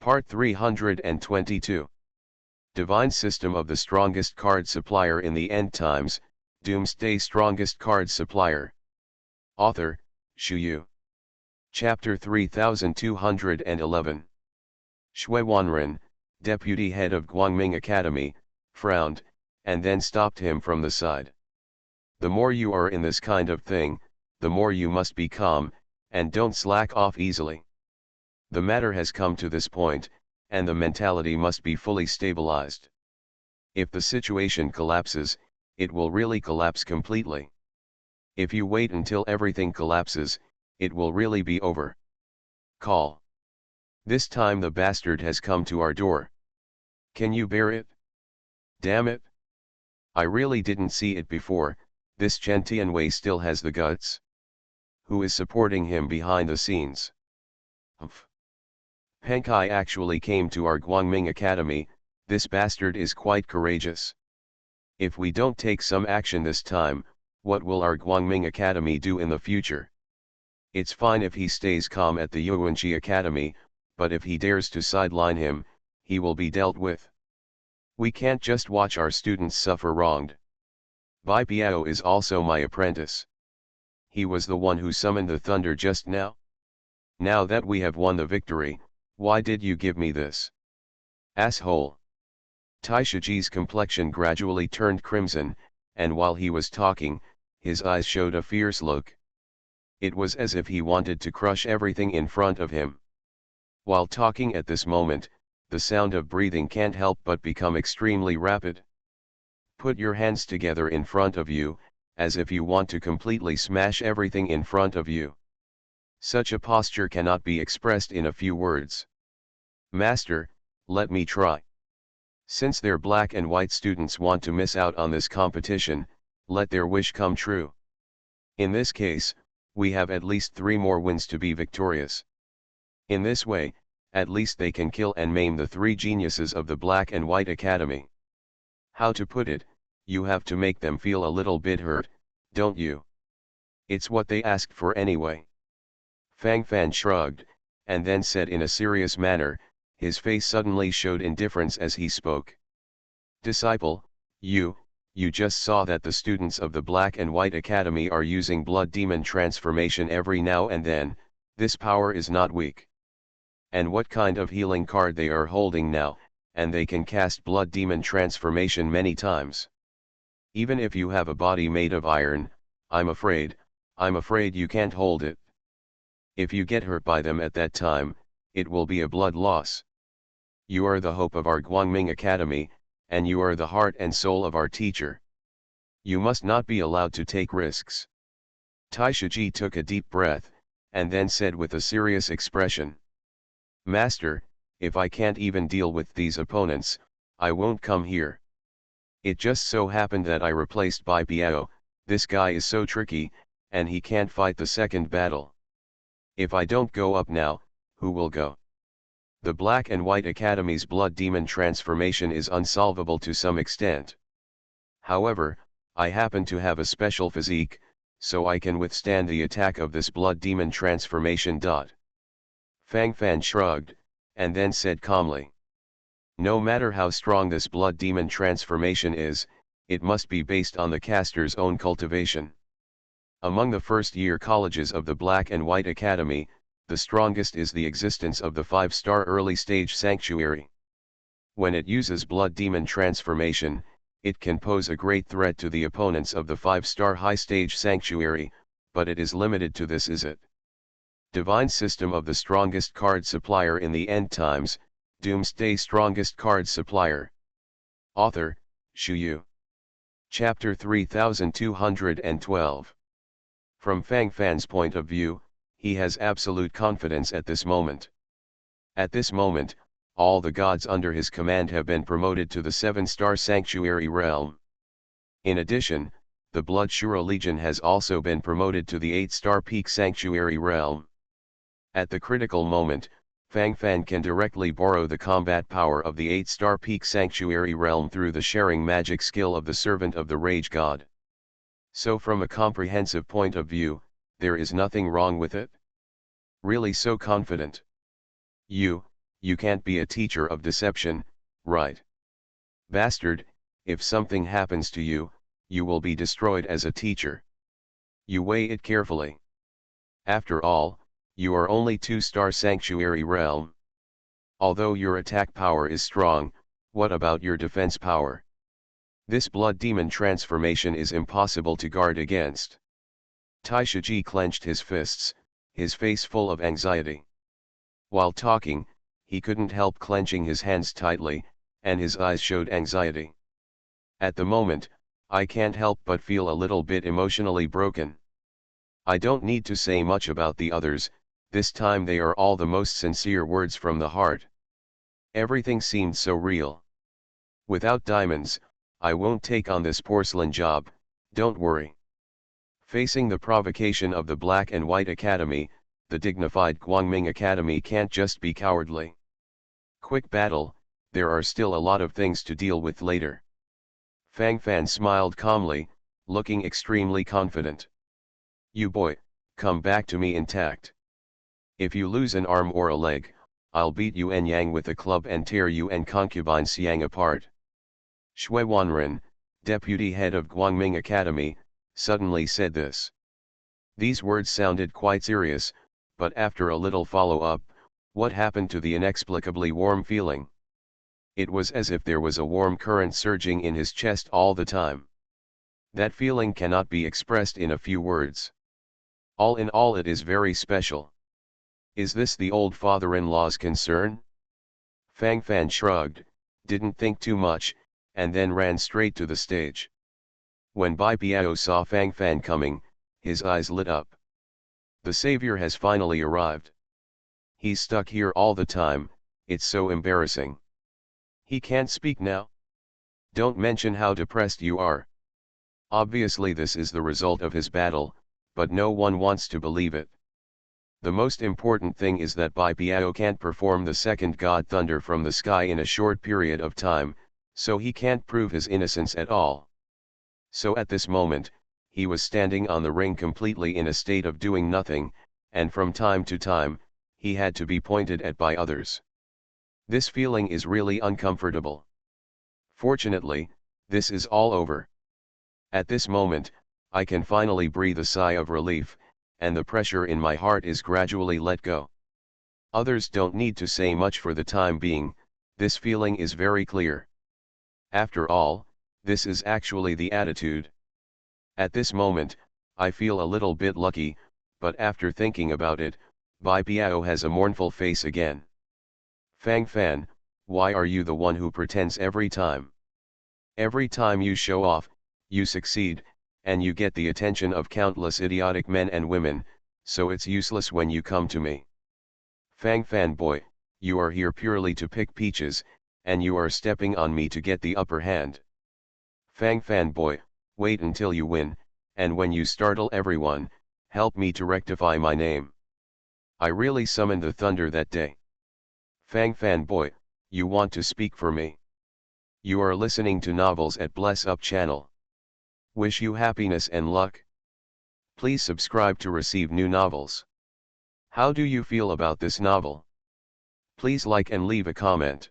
Part 322. Divine System of the Strongest Card Supplier in the End Times, Doomsday Strongest Card Supplier. Author, Shu. Chapter 3211. Shui Wanren, deputy head of Guangming Academy, frowned, and then stopped him from the side. The more you are in this kind of thing, the more you must be calm, and don't slack off easily. The matter has come to this point, and the mentality must be fully stabilized. If the situation collapses, it will really collapse completely. If you wait until everything collapses, it will really be over. Call. This time the bastard has come to our door. Can you bear it? Damn it. I really didn't see it before, this Chen Tianwei still has the guts. Who is supporting him behind the scenes? Humph. Penkai actually came to our Guangming Academy, this bastard is quite courageous. If we don't take some action this time, what will our Guangming Academy do in the future? It's fine if he stays calm at the Yuanqi Academy, but if he dares to sideline him, he will be dealt with. We can't just watch our students suffer wronged. Bai Biao is also my apprentice. He was the one who summoned the thunder just now. Now that we have won the victory, why did you give me this? Asshole. Tai Shiji's complexion gradually turned crimson, and while he was talking, his eyes showed a fierce look. It was as if he wanted to crush everything in front of him. While talking at this moment, the sound of breathing can't help but become extremely rapid. Put your hands together in front of you, as if you want to completely smash everything in front of you. Such a posture cannot be expressed in a few words. Master, let me try. Since their black and white students want to miss out on this competition, let their wish come true. In this case, we have at least 3 more wins to be victorious. In this way, at least they can kill and maim the 3 geniuses of the Black and White Academy. How to put it, you have to make them feel a little bit hurt, don't you? It's what they asked for anyway. Fang Fan shrugged, and then said in a serious manner, his face suddenly showed indifference as he spoke. Disciple, you just saw that the students of the Black and White Academy are using blood demon transformation every now and then, this power is not weak. And what kind of healing card they are holding now, and they can cast blood demon transformation many times. Even if you have a body made of iron, I'm afraid you can't hold it. If you get hurt by them at that time, it will be a blood loss. You are the hope of our Guangming Academy, and you are the heart and soul of our teacher. You must not be allowed to take risks. Tai Shiji took a deep breath, and then said with a serious expression. Master, if I can't even deal with these opponents, I won't come here. It just so happened that I replaced Bai Biao, this guy is so tricky, and he can't fight the second battle. If I don't go up now, who will go? The Black and White Academy's blood demon transformation is unsolvable to some extent. However, I happen to have a special physique, so I can withstand the attack of this blood demon transformation. Fang Fan shrugged, and then said calmly. No matter how strong this blood demon transformation is, it must be based on the caster's own cultivation. Among the first-year colleges of the Black and White Academy, the strongest is the existence of the 5-star early-stage sanctuary. When it uses blood demon transformation, it can pose a great threat to the opponents of the 5-star high-stage sanctuary, but it is limited to this, is it? Divine System of the Strongest Card Supplier in the End Times, Doomsday Strongest Card Supplier. Author, Shu. Chapter 3212. From Fang Fan's point of view, he has absolute confidence at this moment. At this moment, all the gods under his command have been promoted to the 7-star sanctuary realm. In addition, the Blood Shura Legion has also been promoted to the 8-star peak sanctuary realm. At the critical moment, Fang Fan can directly borrow the combat power of the 8-star peak sanctuary realm through the sharing magic skill of the Servant of the Rage God. So from a comprehensive point of view, there is nothing wrong with it? Really so confident? You you can't be a teacher of deception, right? Bastard, if something happens to you, you will be destroyed as a teacher. You weigh it carefully. After all, you are only 2-star sanctuary realm. Although your attack power is strong, what about your defense power? This blood demon transformation is impossible to guard against. Taishaji clenched his fists, his face full of anxiety. While talking, he couldn't help clenching his hands tightly, and his eyes showed anxiety. At the moment, I can't help but feel a little bit emotionally broken. I don't need to say much about the others, this time they are all the most sincere words from the heart. Everything seemed so real. Without diamonds, I won't take on this porcelain job, don't worry. Facing the provocation of the Black and White Academy, the dignified Guangming Academy can't just be cowardly. Quick battle, there are still a lot of things to deal with later. Fang Fan smiled calmly, looking extremely confident. You boy, come back to me intact. If you lose an arm or a leg, I'll beat you and Yang with a club and tear you and concubine Xiang apart. Shui Wanren, deputy head of Guangming Academy, suddenly said this. These words sounded quite serious, but after a little follow-up, what happened to the inexplicably warm feeling? It was as if there was a warm current surging in his chest all the time. That feeling cannot be expressed in a few words. All in all, it is very special. Is this the old father-in-law's concern? Fang Fan shrugged, didn't think too much, and then ran straight to the stage. When Bai Piao saw Fang Fan coming, his eyes lit up. The savior has finally arrived. He's stuck here all the time, it's so embarrassing. He can't speak now? Don't mention how depressed you are. Obviously this is the result of his battle, but no one wants to believe it. The most important thing is that Bai Piao can't perform the second God Thunder from the sky in a short period of time, so he can't prove his innocence at all. So at this moment, he was standing on the ring completely in a state of doing nothing, and from time to time, he had to be pointed at by others. This feeling is really uncomfortable. Fortunately, this is all over. At this moment, I can finally breathe a sigh of relief, and the pressure in my heart is gradually let go. Others don't need to say much for the time being, this feeling is very clear. After all, this is actually the attitude. At this moment, I feel a little bit lucky, but after thinking about it, Bai Piao has a mournful face again. Fang Fan, why are you the one who pretends every time? Every time you show off, you succeed, and you get the attention of countless idiotic men and women, so it's useless when you come to me. Fang Fan boy, you are here purely to pick peaches, and you are stepping on me to get the upper hand. Fang Fan boy, wait until you win, and when you startle everyone, help me to rectify my name. I really summoned the thunder that day. Fang Fan boy, you want to speak for me? You are listening to novels at Bless Up channel. Wish you happiness and luck. Please subscribe to receive new novels. How do you feel about this novel? Please like and leave a comment.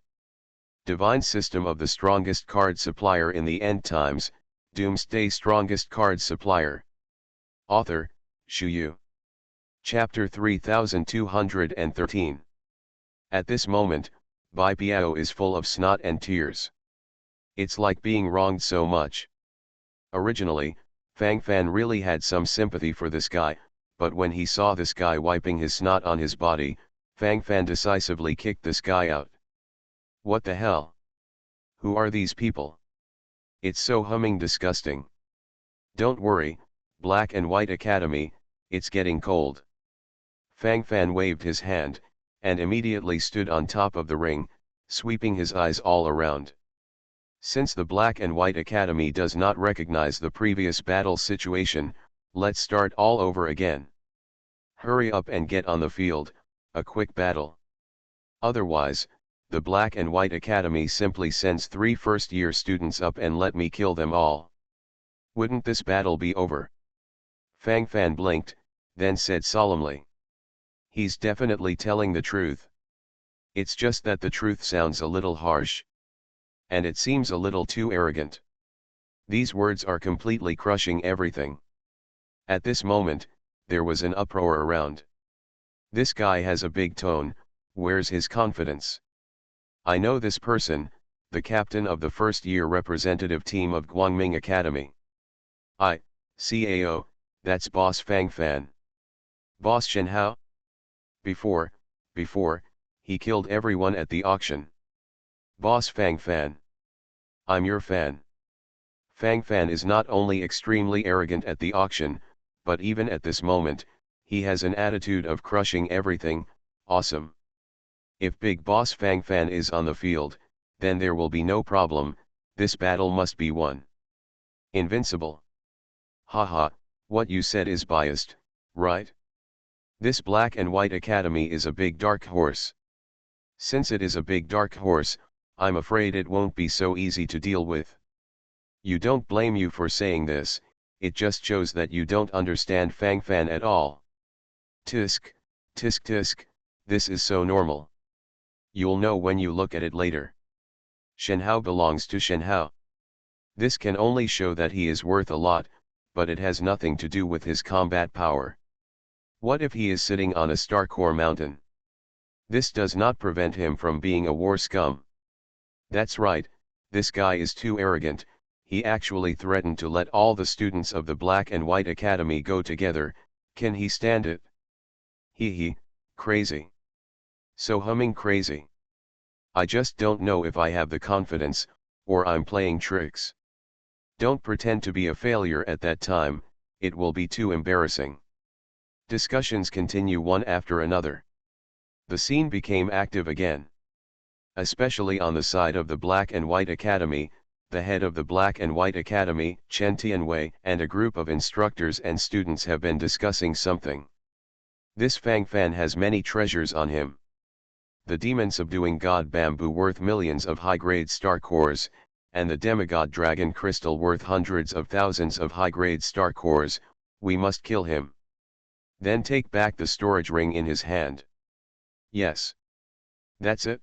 Divine System of the Strongest Card Supplier in the End Times, Doomsday Strongest Card Supplier. Author, Shu Yu. Chapter 3213. At this moment, Bai Piao is full of snot and tears. It's like being wronged so much. Originally, Fang Fan really had some sympathy for this guy, but when he saw this guy wiping his snot on his body, Fang Fan decisively kicked this guy out. What the hell? Who are these people? It's so humming disgusting. Don't worry, Black and White Academy, it's getting cold. Fang Fan waved his hand, and immediately stood on top of the ring, sweeping his eyes all around. Since the Black and White Academy does not recognize the previous battle situation, let's start all over again. Hurry up and get on the field, a quick battle. Otherwise, the Black and White Academy simply sends 3 first-year students up and let me kill them all. Wouldn't this battle be over? Fang Fan blinked, then said solemnly. He's definitely telling the truth. It's just that the truth sounds a little harsh. And it seems a little too arrogant. These words are completely crushing everything. At this moment, there was an uproar around. This guy has a big tone, where's his confidence? I know this person, the captain of the first-year representative team of Guangming Academy. CAO, that's Boss Fang Fan. Boss Shen Hao? Before, he killed everyone at the auction. Boss Fang Fan. I'm your fan. Fang Fan is not only extremely arrogant at the auction, but even at this moment, he has an attitude of crushing everything. Awesome. If Big Boss Fang Fan is on the field, then there will be no problem, this battle must be won. Invincible. Haha, what you said is biased, right? This Black and White Academy is a big dark horse. Since it is a big dark horse, I'm afraid it won't be so easy to deal with. You don't blame you for saying this, it just shows that you don't understand Fang Fan at all. Tisk, tisk tisk, this is so normal. You'll know when you look at it later. Shen Hao belongs to Shen Hao. This can only show that he is worth a lot, but it has nothing to do with his combat power. What if he is sitting on a Starcore mountain? This does not prevent him from being a war scum. That's right, this guy is too arrogant, he actually threatened to let all the students of the Black and White Academy go together. Can he stand it? Hee, crazy. So humming crazy. I just don't know if I have the confidence, or I'm playing tricks. Don't pretend to be a failure at that time, it will be too embarrassing. Discussions continue one after another. The scene became active again. Especially on the side of the Black and White Academy, the head of the Black and White Academy, Chen Tianwei, and a group of instructors and students have been discussing something. This Fang Fan has many treasures on him. The demon-subduing god bamboo worth millions of high-grade star cores, and the demigod dragon crystal worth hundreds of thousands of high-grade star cores. We must kill him. Then take back the storage ring in his hand. Yes. That's it.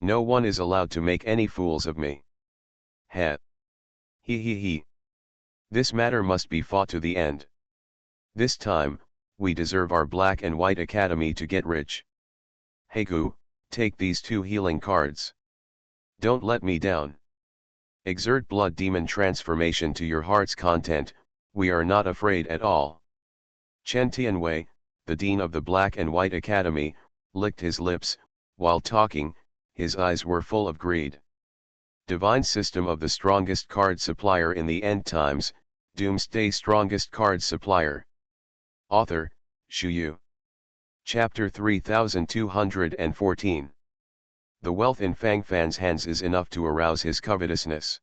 No one is allowed to make any fools of me. Heh. He. This matter must be fought to the end. This time, we deserve our Black and White Academy to get rich. Heigu, take these 2 healing cards. Don't let me down. Exert blood demon transformation to your heart's content, we are not afraid at all. Chen Tianwei, the dean of the Black and White Academy, licked his lips, while talking, his eyes were full of greed. Divine system of the strongest card supplier in the end times, Doomsday strongest card supplier. Author, Shu Yu. Chapter 3214. The wealth in Fang Fan's hands is enough to arouse his covetousness.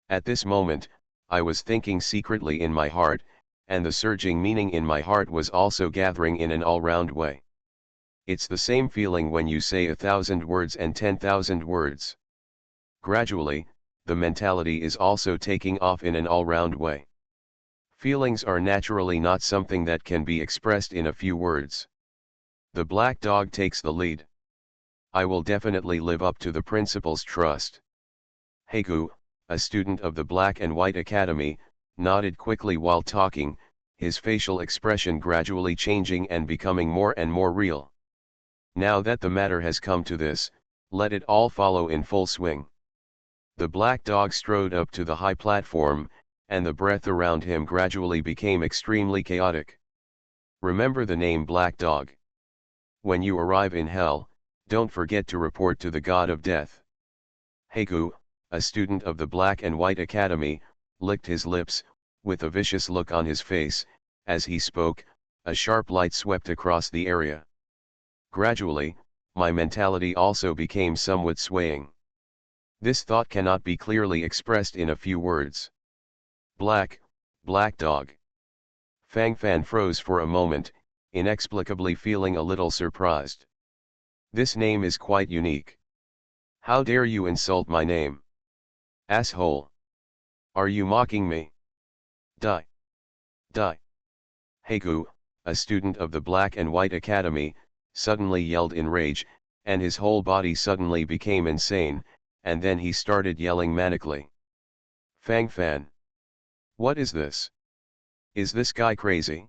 At this moment, I was thinking secretly in my heart, and the surging meaning in my heart was also gathering in an all-round way. It's the same feeling when you say 1,000 words and 10,000 words. Gradually, the mentality is also taking off in an all-round way. Feelings are naturally not something that can be expressed in a few words. The black dog takes the lead. I will definitely live up to the principal's trust. Heigu, a student of the Black and White Academy, nodded quickly while talking, his facial expression gradually changing and becoming more and more real. Now that the matter has come to this, let it all follow in full swing. The black dog strode up to the high platform, and the breath around him gradually became extremely chaotic. Remember the name Black Dog. When you arrive in hell, don't forget to report to the god of death. Heigu, a student of the Black and White Academy, licked his lips, with a vicious look on his face. As he spoke, a sharp light swept across the area. Gradually, my mentality also became somewhat swaying. This thought cannot be clearly expressed in a few words. Black dog. Fang Fan froze for a moment, inexplicably feeling a little surprised. This name is quite unique. How dare you insult my name? Asshole. Are you mocking me? Die. Heigu, a student of the Black and White Academy, suddenly yelled in rage, and his whole body suddenly became insane, and then he started yelling manically. Fang Fan. What is this? Is this guy crazy?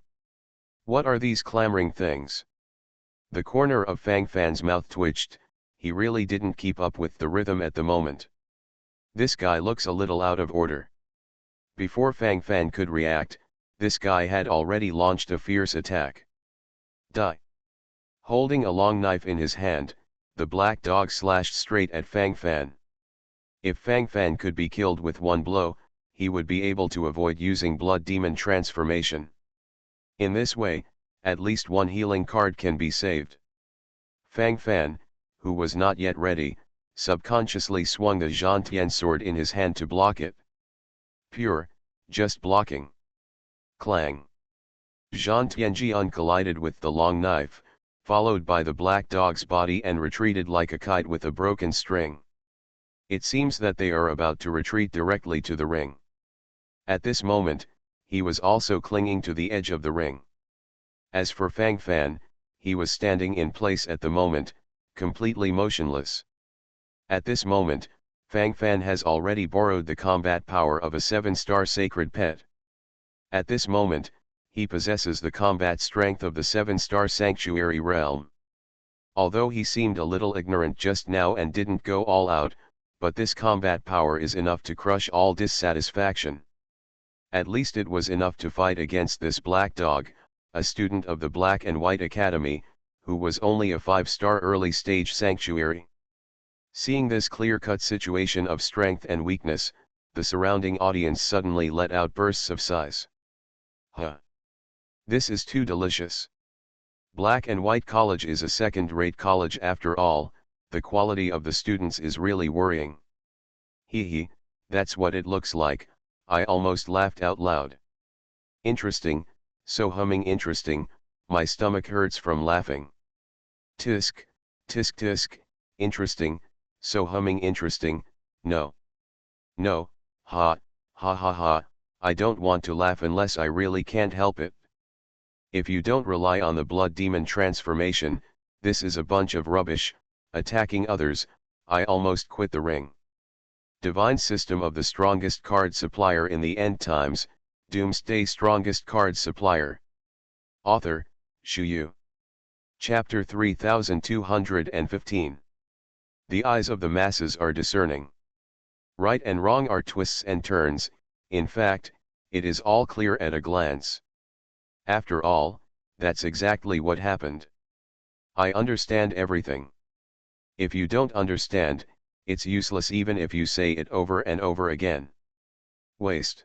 What are these clamoring things? The corner of Fang Fan's mouth twitched, he really didn't keep up with the rhythm at the moment. This guy looks a little out of order. Before Fang Fan could react, this guy had already launched a fierce attack. Die! Holding a long knife in his hand, the black dog slashed straight at Fang Fan. If Fang Fan could be killed with one blow, he would be able to avoid using Blood Demon transformation. In this way, at least one healing card can be saved. Fang Fan, who was not yet ready, subconsciously swung the Zhantian sword in his hand to block it. Pure, just blocking. Clang. Zhantian collided with the long knife, followed by the black dog's body, and retreated like a kite with a broken string. It seems that they are about to retreat directly to the ring. At this moment, he was also clinging to the edge of the ring. As for Fang Fan, he was standing in place at the moment, completely motionless. At this moment, Fang Fan has already borrowed the combat power of a 7-star sacred pet. At this moment, he possesses the combat strength of the 7-star sanctuary realm. Although he seemed a little ignorant just now and didn't go all out, but this combat power is enough to crush all dissatisfaction. At least it was enough to fight against this black dog, a student of the Black and White Academy, who was only a 5-star early stage sanctuary. Seeing this clear-cut situation of strength and weakness, the surrounding audience suddenly let out bursts of sighs. Huh! This is too delicious. Black and White College is a second-rate college after all, the quality of the students is really worrying. Hee, that's what it looks like, I almost laughed out loud. Interesting, so humming interesting, my stomach hurts from laughing. Tisk, tisk tisk, interesting, so humming interesting, no. No, ha ha, I don't want to laugh unless I really can't help it. If you don't rely on the Blood Demon transformation, this is a bunch of rubbish, attacking others, I almost quit the ring. Divine System of the Strongest Card Supplier in the End Times, Doomsday Strongest Card Supplier. Author, Shu Yu. Chapter 3215. The eyes of the masses are discerning. Right and wrong are twists and turns, in fact, it is all clear at a glance. After all, that's exactly what happened. I understand everything. If you don't understand, it's useless even if you say it over and over again. Waste.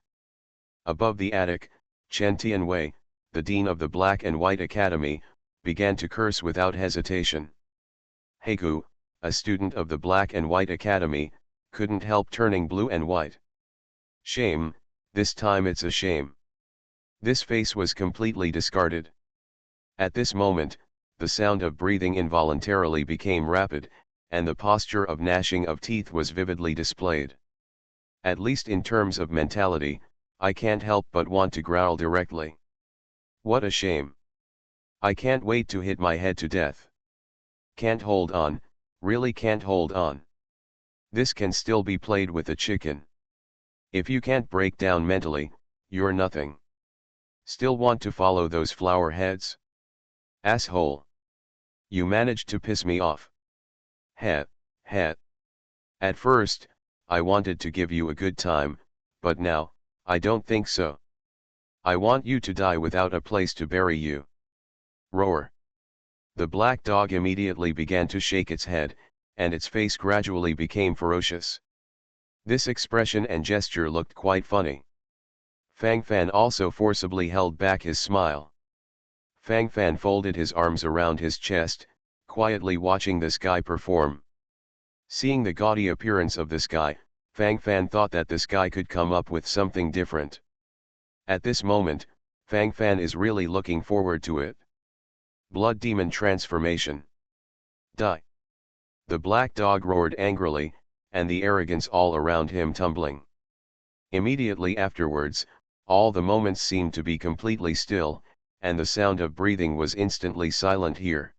Above the attic, Chen Tianwei, the dean of the Black and White Academy, began to curse without hesitation. Heigu, a student of the Black and White Academy, couldn't help turning blue and white. Shame, this time it's a shame. This face was completely discarded. At this moment, the sound of breathing involuntarily became rapid, and the posture of gnashing of teeth was vividly displayed. At least in terms of mentality, I can't help but want to growl directly. What a shame. I can't wait to hit my head to death. Can't hold on, really can't hold on. This can still be played with a chicken. If you can't break down mentally, you're nothing. Still want to follow those flower heads? Asshole. You managed to piss me off. Heh. At first, I wanted to give you a good time, but now, I don't think so. I want you to die without a place to bury you. Roar. The black dog immediately began to shake its head, and its face gradually became ferocious. This expression and gesture looked quite funny. Fang Fan also forcibly held back his smile. Fang Fan folded his arms around his chest, quietly watching this guy perform. Seeing the gaudy appearance of this guy, Fang Fan thought that this guy could come up with something different. At this moment, Fang Fan is really looking forward to it. Blood Demon transformation. Die. The black dog roared angrily, and the arrogance all around him tumbling. Immediately afterwards, all the moments seemed to be completely still, and the sound of breathing was instantly silent here.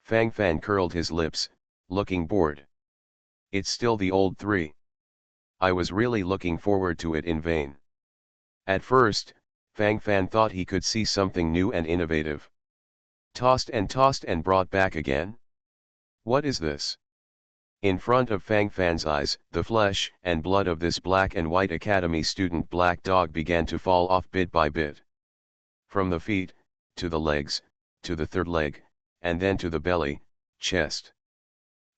Fang Fan curled his lips, looking bored. It's still the old three. I was really looking forward to it in vain. At first, Fang Fan thought he could see something new and innovative. Tossed and brought back again? What is this? In front of Fang Fan's eyes, the flesh and blood of this black and white academy student black dog began to fall off bit by bit. From the feet, to the legs, to the third leg, and then to the belly, chest.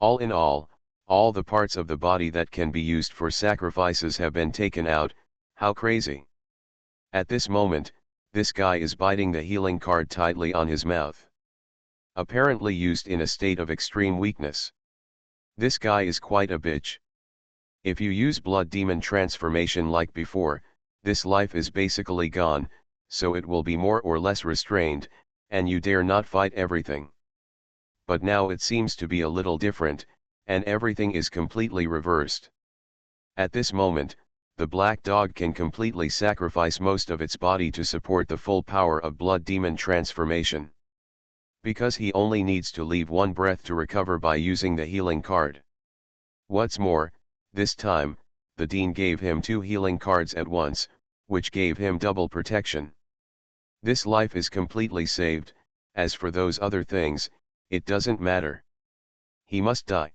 All in all the parts of the body that can be used for sacrifices have been taken out. How crazy. At this moment, this guy is biting the healing card tightly on his mouth. Apparently used in a state of extreme weakness. This guy is quite a bitch. If you use blood demon transformation like before, this life is basically gone, so it will be more or less restrained, and you dare not fight everything. But now it seems to be a little different, and everything is completely reversed. At this moment, the black dog can completely sacrifice most of its body to support the full power of blood demon transformation. Because he only needs to leave one breath to recover by using the healing card. What's more, this time, the Dean gave him 2 healing cards at once, which gave him double protection. This life is completely saved. As for those other things, it doesn't matter. He must die.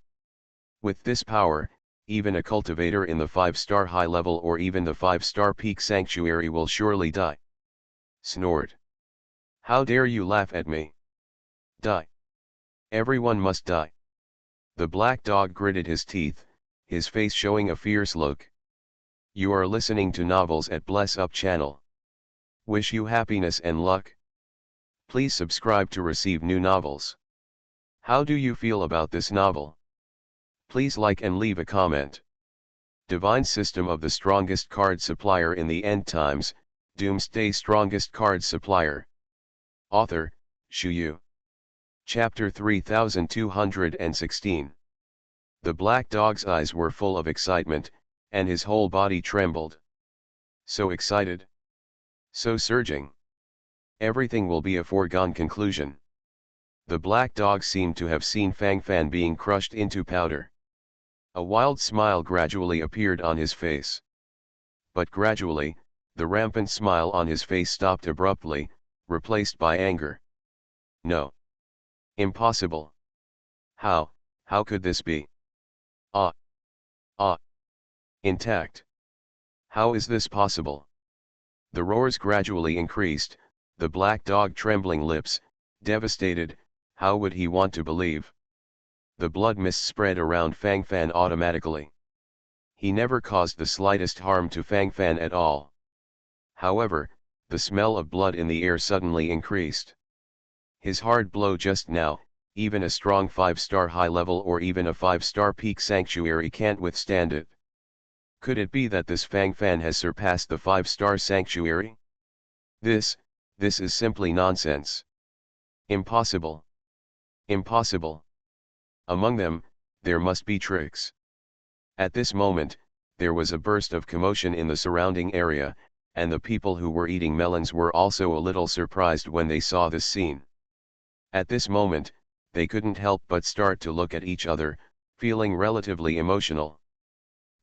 With this power, even a cultivator in the 5-star high level or even the 5-star peak sanctuary will surely die. Snort. How dare you laugh at me? Die. Everyone must die. The black dog gritted his teeth, his face showing a fierce look. You are listening to Novels at Bless Up channel. Wish you happiness and luck. Please subscribe to receive new novels. How do you feel about this novel? Please like and leave a comment. Divine System of the Strongest Card Supplier in the End Times, Doomsday Strongest Card Supplier. Author, Shuyu. Chapter 3216. The black dog's eyes were full of excitement, and his whole body trembled. So excited. So surging. Everything will be a foregone conclusion. The black dog seemed to have seen Fang Fan being crushed into powder. A wild smile gradually appeared on his face. But gradually, the rampant smile on his face stopped abruptly, replaced by anger. No. Impossible. How could this be? Intact. How is this possible? The roars gradually increased, the black dog trembling lips, devastated. How would he want to believe? The blood mist spread around Fang Fan automatically. He never caused the slightest harm to Fang Fan at all. However, the smell of blood in the air suddenly increased. His hard blow just now, even a strong 5-star high level or even a 5-star peak sanctuary can't withstand it. Could it be that this Fang Fan has surpassed the 5-star sanctuary? This is simply nonsense. Impossible. Impossible. Among them, there must be tricks. At this moment, there was a burst of commotion in the surrounding area, and the people who were eating melons were also a little surprised when they saw this scene. At this moment, they couldn't help but start to look at each other, feeling relatively emotional.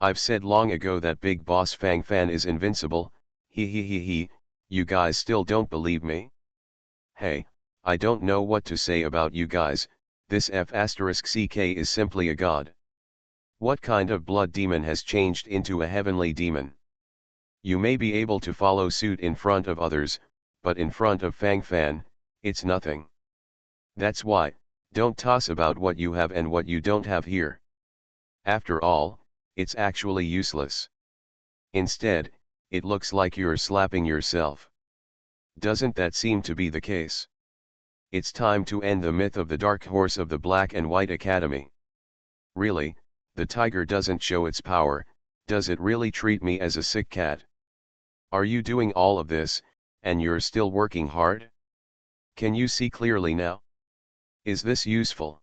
I've said long ago that Big Boss Fang Fan is invincible. He, you guys still don't believe me? Hey, I don't know what to say about you guys. This F***ck is simply a god. What kind of blood demon has changed into a heavenly demon? You may be able to follow suit in front of others, but in front of Fang Fan, it's nothing. That's why, don't toss about what you have and what you don't have here. After all, it's actually useless. Instead, it looks like you're slapping yourself. Doesn't that seem to be the case? It's time to end the myth of the dark horse of the Black and White Academy. Really, the tiger doesn't show its power. Does it really treat me as a sick cat? Are you doing all of this, and you're still working hard? Can you see clearly now? Is this useful?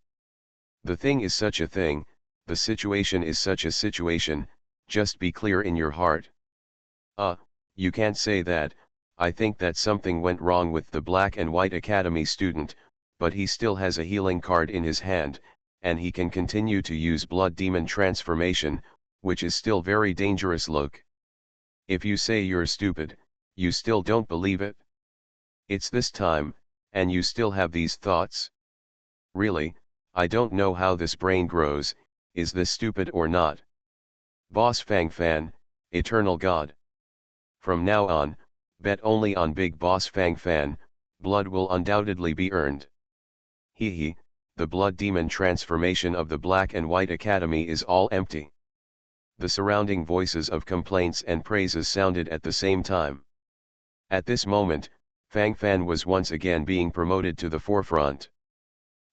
The thing is such a thing, the situation is such a situation, just be clear in your heart. You can't say that. I think that something went wrong with the Black and White Academy student, but he still has a healing card in his hand, and he can continue to use Blood Demon transformation, which is still very dangerous. Look. If you say you're stupid, you still don't believe it? It's this time, and you still have these thoughts? Really, I don't know how this brain grows, is this stupid or not? Boss Fang Fan, Eternal God. From now on, bet only on Big Boss Fang Fan, blood will undoubtedly be earned. Hee, the Blood Demon transformation of the Black and White Academy is all empty. The surrounding voices of complaints and praises sounded at the same time. At this moment, Fang Fan was once again being promoted to the forefront.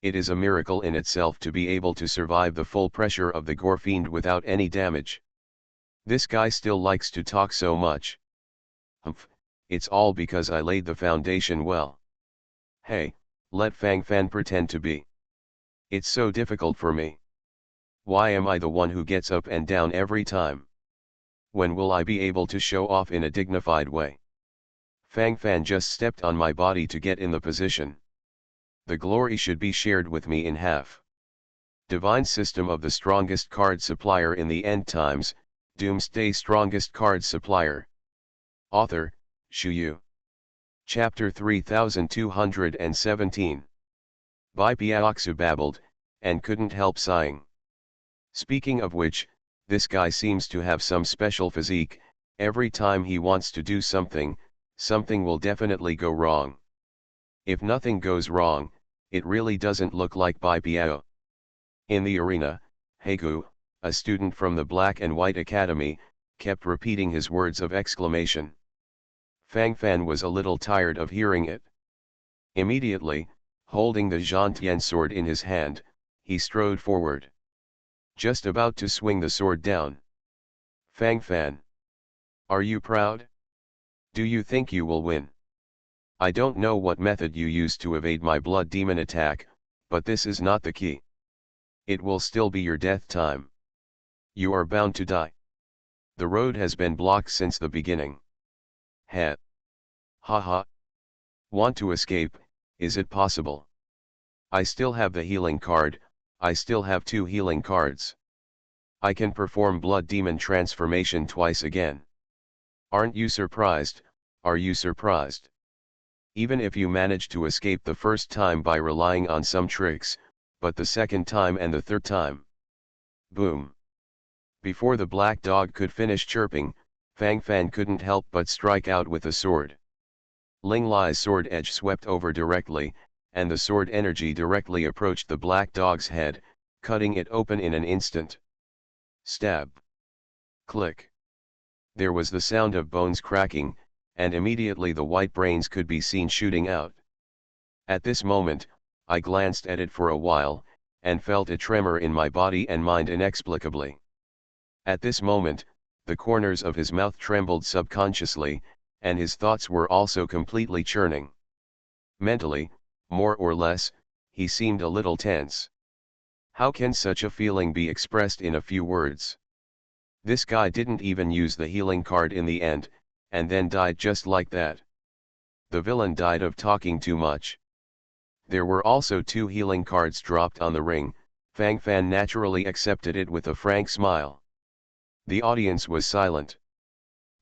It is a miracle in itself to be able to survive the full pressure of the Gore Fiend without any damage. This guy still likes to talk so much. Humph, it's all because I laid the foundation well. Hey, let Fang Fan pretend to be. It's so difficult for me. Why am I the one who gets up and down every time? When will I be able to show off in a dignified way? Fang Fan just stepped on my body to get in the position. The glory should be shared with me in half. Divine System of the Strongest Card Supplier in the End Times, Doomsday Strongest Card Supplier. Author, Shu Yu. Chapter 3217. Bai Piaoxu babbled, and couldn't help sighing. Speaking of which, this guy seems to have some special physique. Every time he wants to do something, something will definitely go wrong. If nothing goes wrong, it really doesn't look like Bai Piao. In the arena, Heigu, a student from the Black and White Academy, kept repeating his words of exclamation. Fang Fan was a little tired of hearing it. Immediately, holding the Zhantian sword in his hand, he strode forward. Just about to swing the sword down. Fang Fan. Are you proud? Do you think you will win? I don't know what method you used to evade my Blood Demon attack, but this is not the key. It will still be your death time. You are bound to die. The road has been blocked since the beginning. Ha. Ha ha. Want to escape, is it possible? I still have the healing card, I still have 2 healing cards. I can perform Blood Demon transformation twice again. Aren't you surprised? Are you surprised? Even if you manage to escape the first time by relying on some tricks, but the second time and the third time. Boom. Before the black dog could finish chirping, Fang Fan couldn't help but strike out with the sword. Ling Lai's sword edge swept over directly, and the sword energy directly approached the black dog's head, cutting it open in an instant. Stab. Click. There was the sound of bones cracking, and immediately the white brains could be seen shooting out. At this moment, I glanced at it for a while, and felt a tremor in my body and mind inexplicably. At this moment, the corners of his mouth trembled subconsciously, and his thoughts were also completely churning. Mentally, more or less, he seemed a little tense. How can such a feeling be expressed in a few words? This guy didn't even use the healing card in the end, and then died just like that. The villain died of talking too much. There were also 2 healing cards dropped on the ring. Fang Fan naturally accepted it with a frank smile. The audience was silent.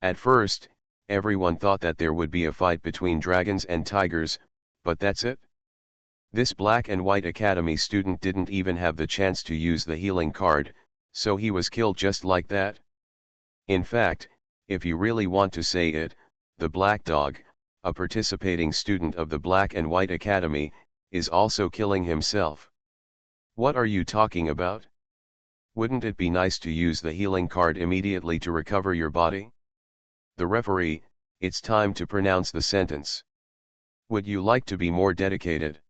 At first, everyone thought that there would be a fight between dragons and tigers, but that's it? This Black and White Academy student didn't even have the chance to use the healing card, so he was killed just like that? In fact, if you really want to say it, the Black Dog, a participating student of the Black and White Academy, is also killing himself. What are you talking about? Wouldn't it be nice to use the healing card immediately to recover your body? The referee, it's time to pronounce the sentence. Would you like to be more dedicated?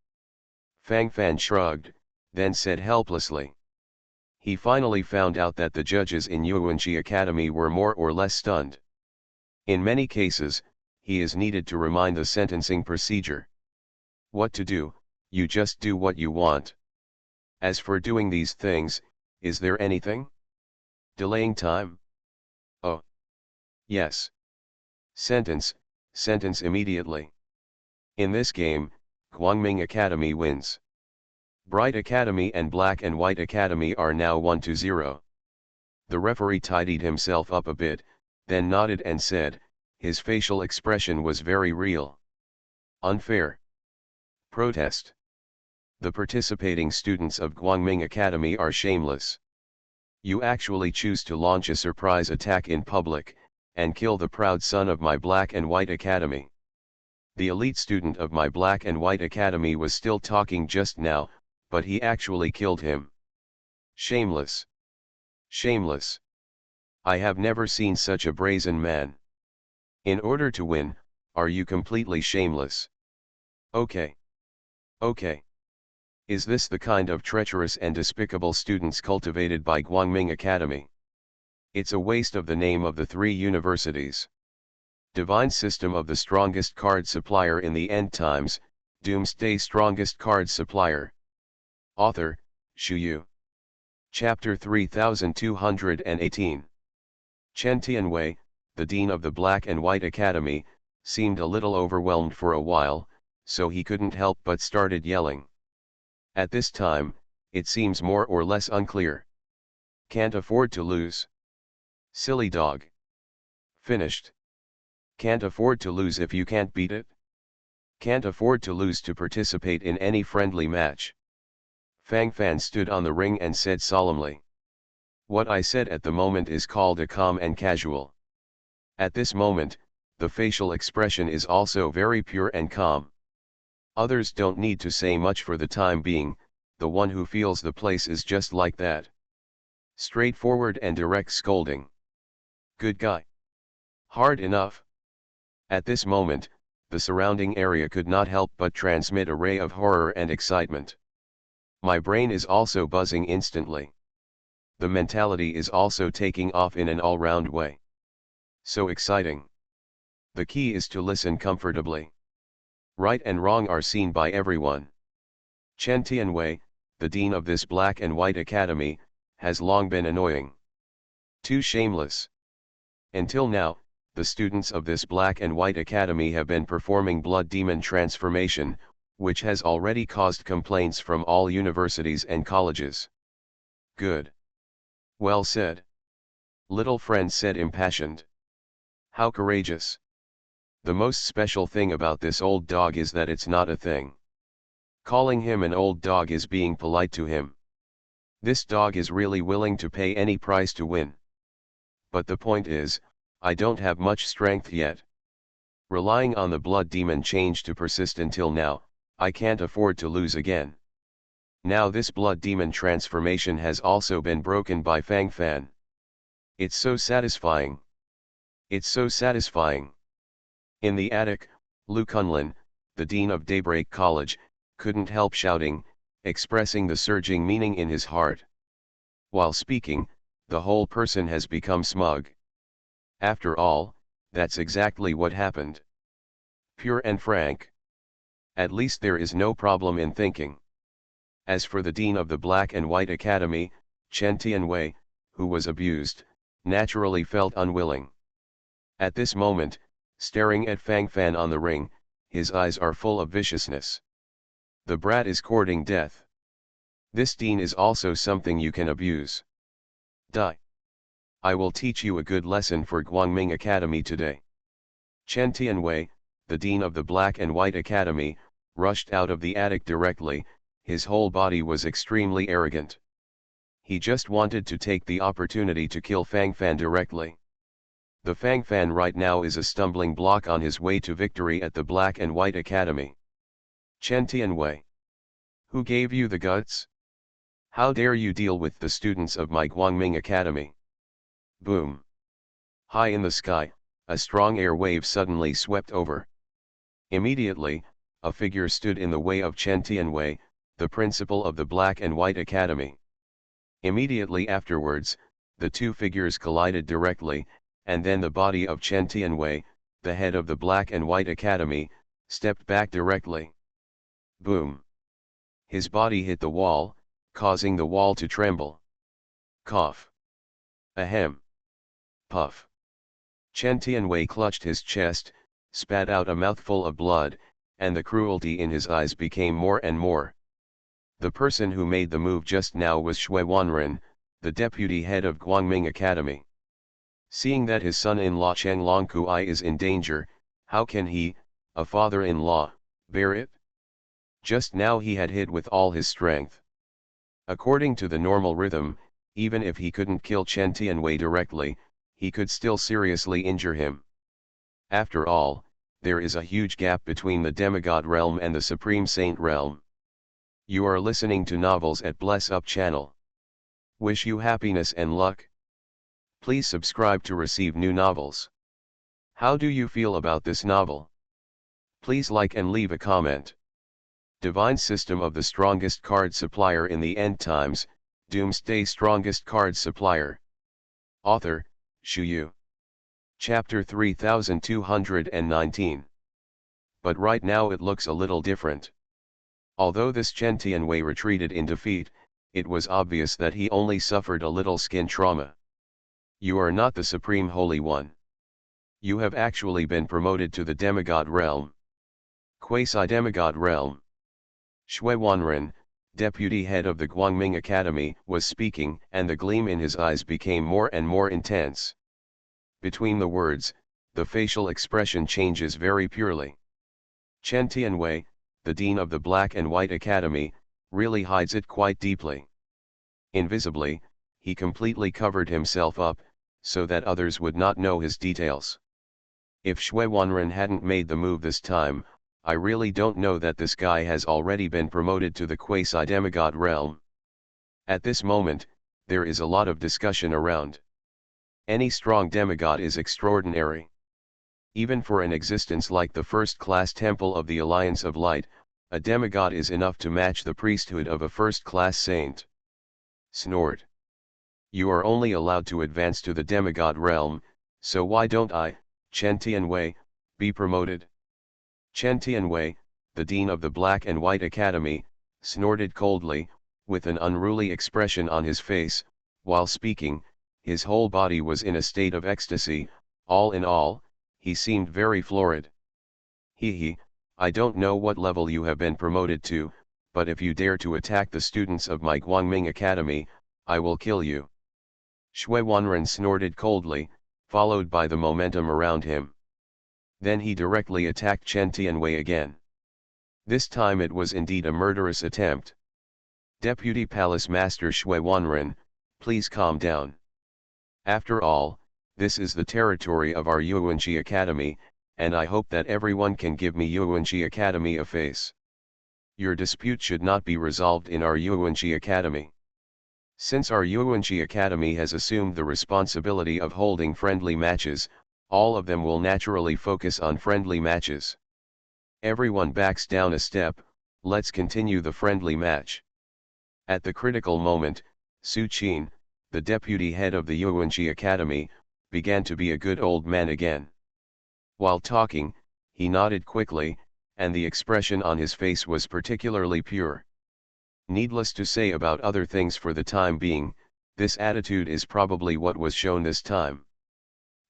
Fang Fan shrugged, then said helplessly. He finally found out that the judges in Yuanqi Academy were more or less stunned. In many cases, he is needed to remind the sentencing procedure. What to do, you just do what you want. As for doing these things, is there anything? Delaying time? Oh. Yes. Sentence immediately. In this game, Guangming Academy wins. Bright Academy and Black and White Academy are now 1-0. The referee tidied himself up a bit, then nodded and said, his facial expression was very real. Unfair. Protest. The participating students of Guangming Academy are shameless. You actually choose to launch a surprise attack in public, and kill the proud son of my Black and White Academy. The elite student of my Black and White Academy was still talking just now, but he actually killed him. Shameless. Shameless. I have never seen such a brazen man. In order to win, are you completely shameless? Okay. Okay. Is this the kind of treacherous and despicable students cultivated by Guangming Academy? It's a waste of the name of the 3 universities. Divine system of the strongest card supplier in the end times, Doomsday strongest card supplier. Author, Shu Yu. Chapter 3218. Chen Tianwei, the dean of the Black and White Academy, seemed a little overwhelmed for a while, so he couldn't help but started yelling. At this time, it seems more or less unclear. Can't afford to lose. Silly dog. Finished. Can't afford to lose if you can't beat it. Can't afford to lose to participate in any friendly match. Fang Fan stood on the ring and said solemnly. What I said at the moment is called a calm and casual. At this moment, the facial expression is also very pure and calm. Others don't need to say much for the time being, the one who feels the place is just like that. Straightforward and direct scolding. Good guy. Hard enough. At this moment, the surrounding area could not help but transmit a ray of horror and excitement. My brain is also buzzing instantly. The mentality is also taking off in an all-round way. So exciting. The key is to listen comfortably. Right and wrong are seen by everyone. Chen Tianwei, the dean of this Black and White Academy, has long been annoying. Too shameless. Until now, the students of this Black and White Academy have been performing blood demon transformation, which has already caused complaints from all universities and colleges. Good. Well said. Little friend said impassioned. How courageous. The most special thing about this old dog is that it's not a thing. Calling him an old dog is being polite to him. This dog is really willing to pay any price to win. But the point is, I don't have much strength yet. Relying on the blood demon change to persist until now, I can't afford to lose again. Now this blood demon transformation has also been broken by Fang Fan. It's so satisfying. It's so satisfying. In the attic, Lu Kunlin, the dean of Daybreak College, couldn't help shouting, expressing the surging meaning in his heart. While speaking, the whole person has become smug. After all, that's exactly what happened. Pure and frank. At least there is no problem in thinking. As for the dean of the Black and White Academy, Chen Tianwei, who was abused, naturally felt unwilling. At this moment, staring at Fang Fan on the ring, his eyes are full of viciousness. The brat is courting death. This dean is also something you can abuse. Die. I will teach you a good lesson for Guangming Academy today. Chen Tianwei, the dean of the Black and White Academy, rushed out of the attic directly. His whole body was extremely arrogant. He just wanted to take the opportunity to kill Fang Fan directly. The Fang Fan right now is a stumbling block on his way to victory at the Black and White Academy. Chen Tianwei. Who gave you the guts? How dare you deal with the students of my Guangming Academy? Boom. High in the sky, a strong air wave suddenly swept over. Immediately, a figure stood in the way of Chen Tianwei, the principal of the Black and White Academy. Immediately afterwards, the two figures collided directly, and then the body of Chen Tianwei, the head of the Black and White Academy, stepped back directly. Boom. His body hit the wall, causing the wall to tremble. Cough. Ahem. Puff. Chen Tianwei clutched his chest, spat out a mouthful of blood, and the cruelty in his eyes became more and more. The person who made the move just now was Shui Wanren, the deputy head of Guangming Academy. Seeing that his son-in-law Cheng Longkuai is in danger, how can he, a father-in-law, bear it? Just now he had hit with all his strength. According to the normal rhythm, even if he couldn't kill Chen Tianwei directly, he could still seriously injure him. After all, there is a huge gap between the demigod realm and the supreme saint realm. You are listening to Novels at Bless Up channel. Wish you happiness and luck. Please subscribe to receive new novels. How do you feel about this novel? Please like and leave a comment. Divine System of the Strongest Card Supplier in the End Times, Doomsday Strongest Card Supplier. Author, Shu Yu. Chapter 3219. But right now it looks a little different. Although this Chen Tianwei retreated in defeat, it was obvious that he only suffered a little skin trauma. You are not the Supreme Holy One. You have actually been promoted to the demigod realm. Quasi-demigod realm. Shui Wanren, deputy head of the Guangming Academy, was speaking, and the gleam in his eyes became more and more intense. Between the words, the facial expression changes very purely. Chen Tianwei, the dean of the Black and White Academy, really hides it quite deeply. Invisibly, he completely covered himself up, so that others would not know his details. If Shui Wanren hadn't made the move this time, I really don't know that this guy has already been promoted to the quasi-demigod realm. At this moment, there is a lot of discussion around. Any strong demigod is extraordinary. Even for an existence like the first-class Temple of the Alliance of Light, a demigod is enough to match the priesthood of a first-class saint. Snort. You are only allowed to advance to the demigod realm, so why don't I, Chen Tianwei, be promoted? Chen Tianwei, the dean of the Black and White Academy, snorted coldly, with an unruly expression on his face. While speaking, his whole body was in a state of ecstasy. All in all, he seemed very florid. He, I don't know what level you have been promoted to, but if you dare to attack the students of my Guangming Academy, I will kill you. Shui Wanren snorted coldly, followed by the momentum around him. Then he directly attacked Chen Tianwei again. This time it was indeed a murderous attempt. Deputy Palace Master Shui Wanren, please calm down. After all, this is the territory of our Yuanji Academy, and I hope that everyone can give me Yuanji Academy a face. Your dispute should not be resolved in our Yuanji Academy. Since our Yuanji Academy has assumed the responsibility of holding friendly matches, all of them will naturally focus on friendly matches. Everyone backs down a step, let's continue the friendly match. At the critical moment, Su Qin, the deputy head of the Yuanji Academy, began to be a good old man again. While talking, he nodded quickly, and the expression on his face was particularly pure. Needless to say about other things for the time being, this attitude is probably what was shown this time.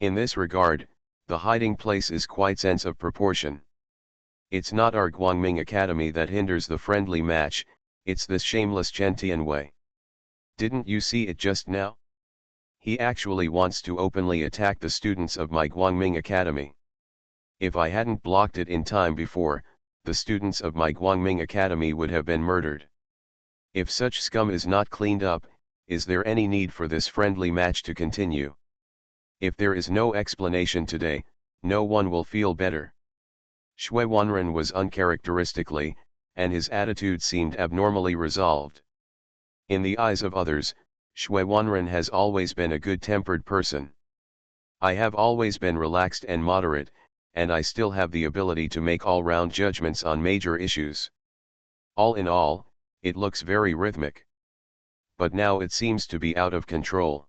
In this regard, the hiding place is quite sense of proportion. It's not our Guangming Academy that hinders the friendly match, it's this shameless Chen Tianwei. Didn't you see it just now? He actually wants to openly attack the students of my Guangming Academy. If I hadn't blocked it in time before, the students of my Guangming Academy would have been murdered. If such scum is not cleaned up, is there any need for this friendly match to continue? If there is no explanation today, no one will feel better. Shui Wanren was uncharacteristically, and his attitude seemed abnormally resolved. In the eyes of others, Shui Wanren has always been a good-tempered person. I have always been relaxed and moderate, and I still have the ability to make all-round judgments on major issues. All in all, it looks very rhythmic. But now it seems to be out of control.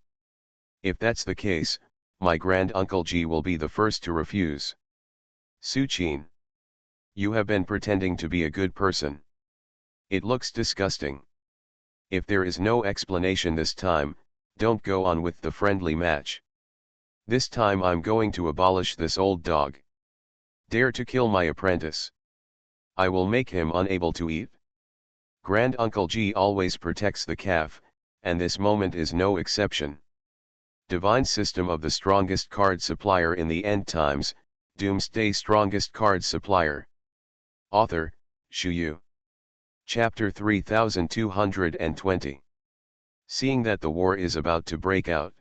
If that's the case, my grand-uncle Ji will be the first to refuse. Su Qin. You have been pretending to be a good person. It looks disgusting. If there is no explanation this time, don't go on with the friendly match. This time I'm going to abolish this old dog. Dare to kill my apprentice. I will make him unable to eat. Grand Uncle G always protects the calf, and this moment is no exception. Divine system of the strongest card supplier in the end times, Doomsday strongest card supplier. Author, Shu Yu. Chapter 3220. Seeing that the war is about to break out.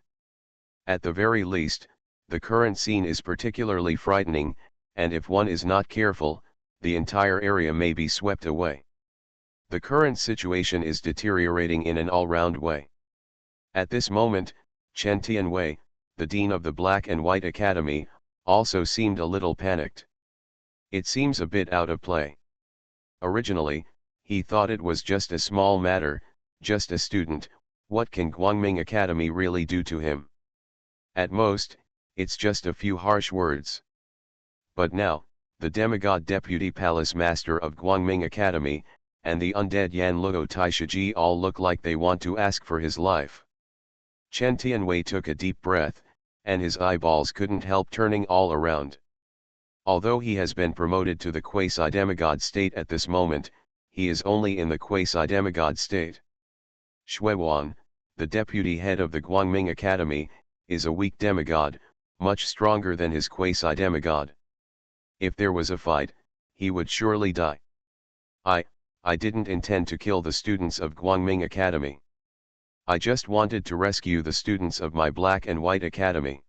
At the very least, the current scene is particularly frightening, and if one is not careful, the entire area may be swept away. The current situation is deteriorating in an all-round way. At this moment, Chen Tianwei, the dean of the Black and White Academy, also seemed a little panicked. It seems a bit out of play. Originally, he thought it was just a small matter, just a student. What can Guangming Academy really do to him? At most, it's just a few harsh words. But now, the demigod deputy palace master of Guangming Academy, and the undead Yan Luo Taishiji all look like they want to ask for his life. Chen Tianwei took a deep breath, and his eyeballs couldn't help turning all around. Although he has been promoted to the quasi-demigod state at this moment, he is only in the quasi-demigod state. Xuewan, the deputy head of the Guangming Academy, is a weak demigod, much stronger than his quasi-demigod. If there was a fight, he would surely die. I didn't intend to kill the students of Guangming Academy. I just wanted to rescue the students of my Black and White Academy.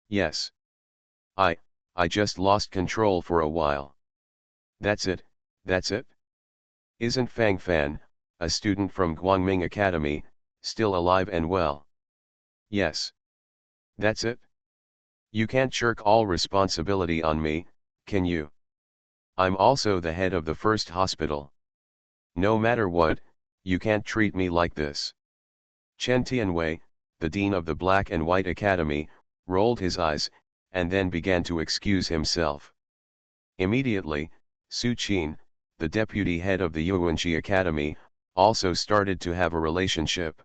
Yes. I just lost control for a while. That's it. Isn't Fang Fan, a student from Guangming Academy, still alive and well? Yes. That's it. You can't shirk all responsibility on me, can you? I'm also the head of the first hospital. No matter what, you can't treat me like this. Chen Tianwei, the dean of the Black and White Academy, rolled his eyes, and then began to excuse himself. Immediately, Su Qin, the deputy head of the Yuanxi Academy, also started to have a relationship.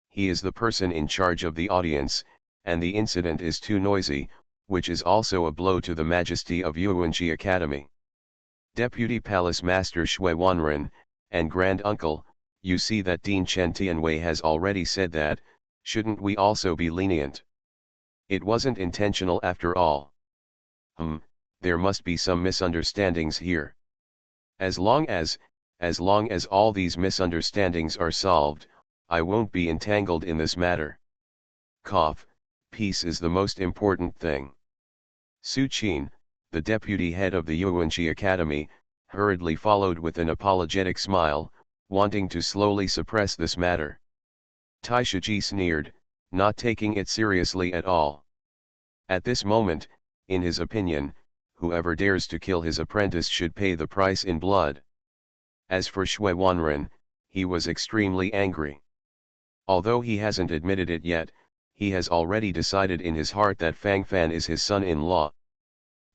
He is the person in charge of the audience, and the incident is too noisy, which is also a blow to the majesty of Yuanxi Academy. Deputy Palace Master Shui Wanren, and Grand Uncle, you see that Dean Chen Tianwei has already said that, shouldn't we also be lenient? It wasn't intentional after all. There must be some misunderstandings here. As long as all these misunderstandings are solved, I won't be entangled in this matter. Peace is the most important thing. Su Qin, the deputy head of the Yuanxi Academy, hurriedly followed with an apologetic smile, wanting to slowly suppress this matter. Taishiji sneered, not taking it seriously at all. At this moment, in his opinion, whoever dares to kill his apprentice should pay the price in blood. As for Shui Wanren, he was extremely angry. Although he hasn't admitted it yet, he has already decided in his heart that Fang Fan is his son-in-law.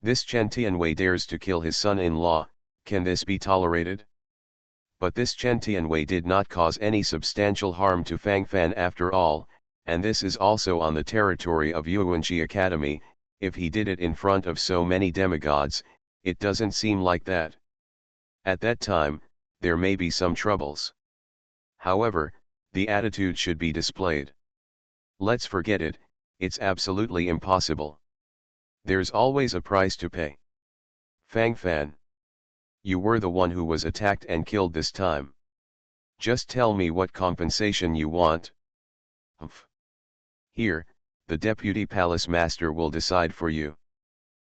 This Chen Tianwei dares to kill his son-in-law, can this be tolerated? But this Chen Tianwei did not cause any substantial harm to Fang Fan after all, and this is also on the territory of Yuanxi Academy. If he did it in front of so many demigods, it doesn't seem like that. At that time, there may be some troubles. However, the attitude should be displayed. Let's forget it, it's absolutely impossible. There's always a price to pay. Fang Fan. You were the one who was attacked and killed this time. Just tell me what compensation you want. Here, the deputy palace master will decide for you.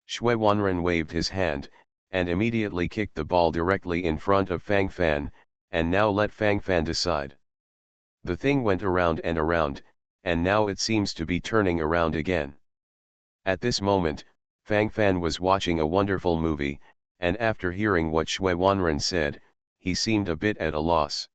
Shui Wanren waved his hand, and immediately kicked the ball directly in front of Fang Fan, and now let Fang Fan decide. The thing went around, and now it seems to be turning around again. At this moment, Fang Fan was watching a wonderful movie, and after hearing what Shui Wanren said, he seemed a bit at a loss.